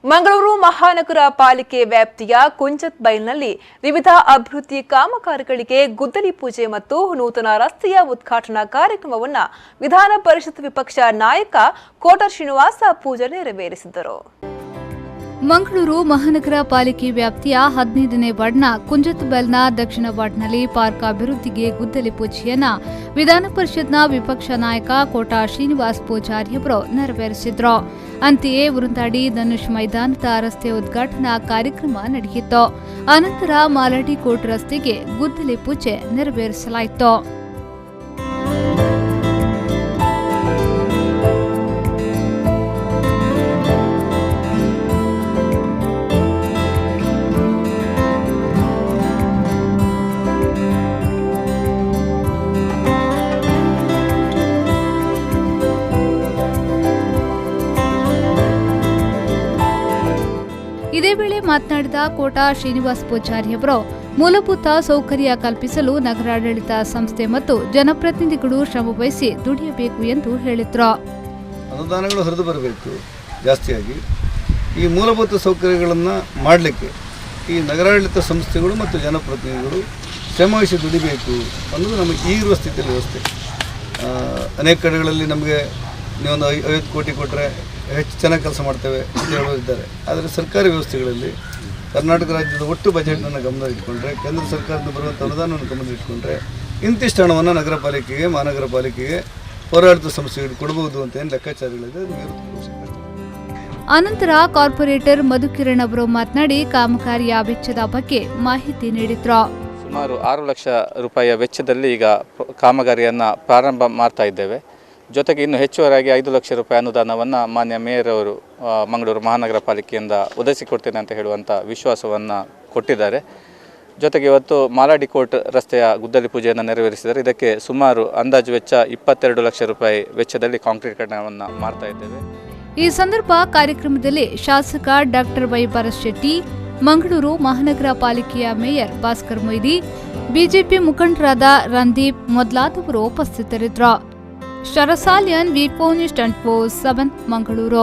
ಮಂಗಳೂರು ಮಹಾನಗರ ಪಾಲಿಕೆ ವ್ಯಾಪ್ತಿಯ ಕುಂಜತ್ಬೈಲ್ನಲ್ಲಿ ವಿವಿಧ ಅಭಿವೃದ್ಧಿ ಕಾಮಗಾರಿಗಳಿಗೆ ಗುದ್ದಲಿ ಪೂಜೆ ಮತ್ತು ನೂತನ ರಸ್ತೆಯ ಉದ್ಘಾಟನಾ ಕಾರ್ಯಕ್ರಮವನ್ನು ವಿಧಾನ ಪರಿಷತ್ ವಿಪಕ್ಷ ನಾಯಕ ಕೋಟ ಶ್ರೀನಿವಾಸ ಪೂಜಾರಿ ನೆರವೇರಿಸಿದರು. ಮಂಗಳೂರು ಮಹಾನಗರ ಪಾಲಿಕೆ ವ್ಯಾಪ್ತಿಯ 15ನೇ ವಾರ್ಡ್ನ ಕುಂಜತ್ಬೈಲ್ನ ದಕ್ಷಿಣ ವಾರ್ಡ್ನಲ್ಲಿ ಪಾರ್ಕ್ ಅಭಿವೃದ್ಧಿಗೆ ಗುದ್ದಲಿ ಪೂಜೆಯನ್ನ ವಿಧಾನ ಪರಿಷತ್ನ ವಿಪಕ್ಷ ನಾಯಕ ಕೋಟ ಶ್ರೀನಿವಾಸ ಪೂಜಾರಿ ಅವರು ನೆರವೇರಿಸಿದ್ರು. ಅಂತೆಯೇ ಉರುಂದಾಡಿ ಧನುಷ್ ಮೈದಾನದ ರಸ್ತೆ ಉದ್ಘಾಟನಾ ಕಾರ್ಯಕ್ರಮ ನಡೆಯಿತು. ಅನಂತರ ಮಾಲಾಡಿ ಕೋಟ್ ರಸ್ತೆಗೆ ಗುದ್ದಲಿ ಪೂಜೆ ನೆರವೇರಿಸಲಾಯಿತು. ಇದೇ ವೇಳೆ ಮಾತನಾಡಿದ ಕೋಟ ಶ್ರೀನಿವಾಸ ಪೂಜಾರಿ ಅವರು ಮೂಲಭೂತ ಸೌಕರ್ಯ ಕಲ್ಪಿಸಲು ನಗರಾಡಳಿತ ಸಂಸ್ಥೆ ಮತ್ತು ಜನಪ್ರತಿನಿಧಿಗಳು ಶ್ರಮವಹಿಸಿ ದುಡಿಯಬೇಕು ಎಂದು ಹೇಳಿದರು. ಅನುದಾನಗಳು ಹರಿದು ಬರಬೇಕು ಜಾಸ್ತಿಯಾಗಿ. ಈ ಮೂಲಭೂತ ಸೌಕರ್ಯಗಳನ್ನು ಮಾಡಲಿಕ್ಕೆ ಈ ನಗರಾಡಳಿತ ಸಂಸ್ಥೆಗಳು ಮತ್ತು ಜನಪ್ರತಿನಿಧಿಗಳು ಶ್ರಮವಹಿಸಿ ದುಡಿಬೇಕು ಅನ್ನೋದು ನಮಗೆ ಈಗಿರುವ ಸ್ಥಿತಿಯಲ್ಲಿ ವ್ಯವಸ್ಥೆ. ಅನೇಕ ಕಡೆಗಳಲ್ಲಿ ನಮಗೆ ನೀವೊಂದು 50 ಕೋಟಿ ಕೊಟ್ಟರೆ ಹೆಚ್ಚು ಚೆನ್ನಾಗಿ ಕೆಲಸ ಮಾಡ್ತೇವೆ ಅಂತ ಹೇಳೋರಿದ್ದಾರೆ. ಆದರೆ ಸರ್ಕಾರಿ ವ್ಯವಸ್ಥೆಗಳಲ್ಲಿ ಕರ್ನಾಟಕ ರಾಜ್ಯದ ಒಟ್ಟು ಬಜೆಟ್ನನ್ನು ಗಮನದಲ್ಲಿಟ್ಟುಕೊಂಡ್ರೆ, ಕೇಂದ್ರ ಸರ್ಕಾರದಿಂದ ಬರುವಂಥ ಅನುದಾನವನ್ನು ಗಮನದಲ್ಲಿಟ್ಟುಕೊಂಡ್ರೆ ಇಂತಿಷ್ಟು ಹಣವನ್ನು ನಗರ ಪಾಲಿಕೆಗೆ, ಮಹಾನಗರ ಪಾಲಿಕೆಗೆ, ಪೌರಾಡಳಿತ ಸಂಸ್ಥೆಗಳಿಗೆ ಕೊಡಬಹುದು ಅಂತ ಏನು ಲೆಕ್ಕಾಚಾರಗಳಿದೆ. ಅನಂತರ ಕಾರ್ಪೊರೇಟರ್ ಮಧುಕಿರಣ್ ಅವರು ಮಾತನಾಡಿ ಕಾಮಗಾರಿಯ ವೆಚ್ಚದ ಬಗ್ಗೆ ಮಾಹಿತಿ ನೀಡಿದ್ರು. ಸುಮಾರು 6 ಲಕ್ಷ ರೂಪಾಯಿಯ ವೆಚ್ಚದಲ್ಲಿ ಈಗ ಕಾಮಗಾರಿಯನ್ನು ಪ್ರಾರಂಭ ಮಾಡ್ತಾ ಇದ್ದೇವೆ. ಜೊತೆಗೆ ಇನ್ನು ಹೆಚ್ಚುವರಿಯಾಗಿ 5 ಲಕ್ಷ ರೂಪಾಯಿ ಅನುದಾನವನ್ನು ಮಾನ್ಯ ಮೇಯರ್ ಅವರು ಮಂಗಳೂರು ಮಹಾನಗರ ಪಾಲಿಕೆಯಿಂದ ಒದಗಿಸಿಕೊಡ್ತೇನೆ ಅಂತ ಹೇಳುವಂಥ ವಿಶ್ವಾಸವನ್ನು ಕೊಟ್ಟಿದ್ದಾರೆ. ಜೊತೆಗೆ ಇವತ್ತು ಮಾಲಾಡಿ ಕೋರ್ಟ್ ರಸ್ತೆಯ ಗುದ್ದಲಿ ಪೂಜೆಯನ್ನು ನೆರವೇರಿಸಿದ್ದಾರೆ. ಇದಕ್ಕೆ ಸುಮಾರು ಅಂದಾಜು ವೆಚ್ಚ 22 ಲಕ್ಷ ರೂಪಾಯಿ ವೆಚ್ಚದಲ್ಲಿ ಕಾಂಕ್ರೀಟೀಕರಣವನ್ನು ಮಾಡ್ತಾ ಇದ್ದೇವೆ. ಈ ಸಂದರ್ಭ ಕಾರ್ಯಕ್ರಮದಲ್ಲಿ ಶಾಸಕ ಡಾಕ್ಟರ್ ವೈ ಭರತ್ ಶೆಟ್ಟಿ, ಮಂಗಳೂರು ಮಹಾನಗರ ಪಾಲಿಕೆಯ ಮೇಯರ್ ಭಾಸ್ಕರ್ ಮೊಯ್ಲಿ, ಬಿಜೆಪಿ ಮುಖಂಡರಾದ ರಂದೀಪ್ ಮೊದಲಾದವರು ಉಪಸ್ಥಿತರಿದ್ದರು. ಶರಸಾಲಿಯನ್, ವಿ4 ನ್ಯೂಸ್ 24/7 ಮಂಗಳೂರು.